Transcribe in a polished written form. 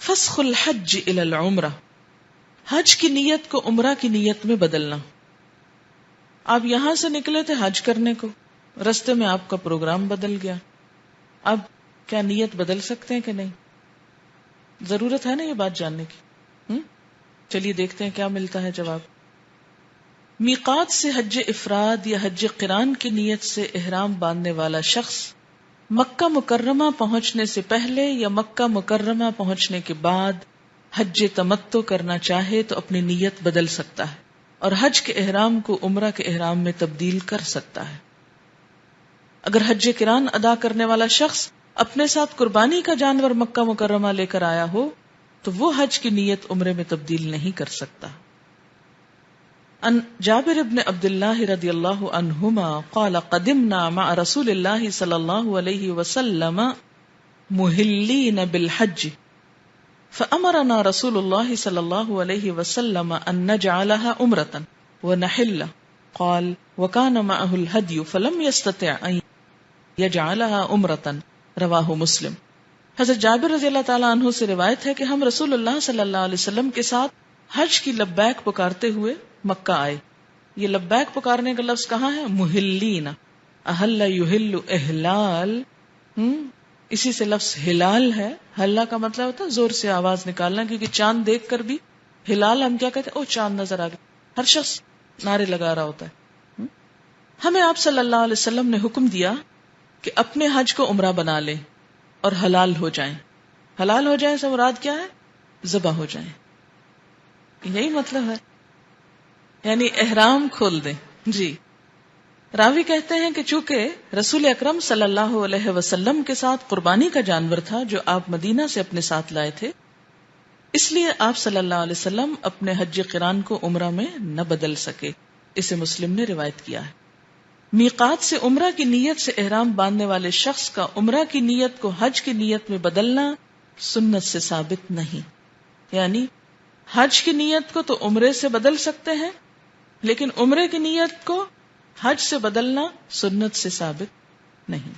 فسخ الحج الی العمرہ، حج کی نیت کو عمرہ کی نیت میں بدلنا. آپ یہاں سے نکلے تھے حج کرنے کو، رستے میں آپ کا پروگرام بدل گیا، اب کیا نیت بدل سکتے ہیں کہ نہیں؟ ضرورت ہے نا یہ بات جاننے کی. چلیے دیکھتے ہیں کیا ملتا ہے جواب. میقات سے حج افراد یا حج قران کی نیت سے احرام باندھنے والا شخص مکہ مکرمہ پہنچنے سے پہلے یا مکہ مکرمہ پہنچنے کے بعد حج تمتع کرنا چاہے تو اپنی نیت بدل سکتا ہے اور حج کے احرام کو عمرہ کے احرام میں تبدیل کر سکتا ہے. اگر حج قران ادا کرنے والا شخص اپنے ساتھ قربانی کا جانور مکہ مکرمہ لے کر آیا ہو تو وہ حج کی نیت عمرے میں تبدیل نہیں کر سکتا. ان جابر بن عبد اللہ رضی اللہ عنہما قال قدمنا مع رسول اللہ صلی اللہ علیہ وسلم مہلین بالحج فأمرنا رسول اللہ صلی اللہ علیہ وسلم ان نجعلها عمرة ونحل قال وكان معه الهدي فلم يستطع ان يجعلها عمرة رواہ مسلم. حضرت جابر رضی اللہ تعالیٰ عنہ سے روایت ہے کہ ہم رسول اللہ صلی اللہ علیہ وسلم کے ساتھ حج کی لبیک پکارتے ہوئے مکہ آئے. یہ لبیک پکارنے کا لفظ کہاں ہے؟ محلین، احل یحل احلال، اسی سے لفظ ہلال ہے. حلہ کا مطلب ہوتا ہے زور سے آواز نکالنا، کیونکہ چاند دیکھ کر بھی ہلال ہم کیا کہتے ہیں؟ او چاند نظر آ گیا. ہر شخص نعرے لگا رہا ہوتا ہے. ہمیں آپ صلی اللہ علیہ وسلم نے حکم دیا کہ اپنے حج کو عمرہ بنا لیں اور حلال ہو جائیں. حلال ہو جائیں سے مراد کیا ہے؟ ذبح ہو جائیں. یہی مطلب ہے، یعنی احرام کھول دیں. جی راوی کہتے ہیں کہ چونکہ رسول اکرم صلی اللہ علیہ وسلم کے ساتھ قربانی کا جانور تھا جو آپ مدینہ سے اپنے ساتھ لائے تھے، اس لیے آپ صلی اللہ علیہ وسلم اپنے حج قران کو عمرہ میں نہ بدل سکے. اسے مسلم نے روایت کیا ہے. میقات سے عمرہ کی نیت سے احرام باندھنے والے شخص کا عمرہ کی نیت کو حج کی نیت میں بدلنا سنت سے ثابت نہیں. یعنی حج کی نیت کو تو عمرے سے بدل سکتے ہیں، لیکن عمرے کی نیت کو حج سے بدلنا سنت سے ثابت نہیں.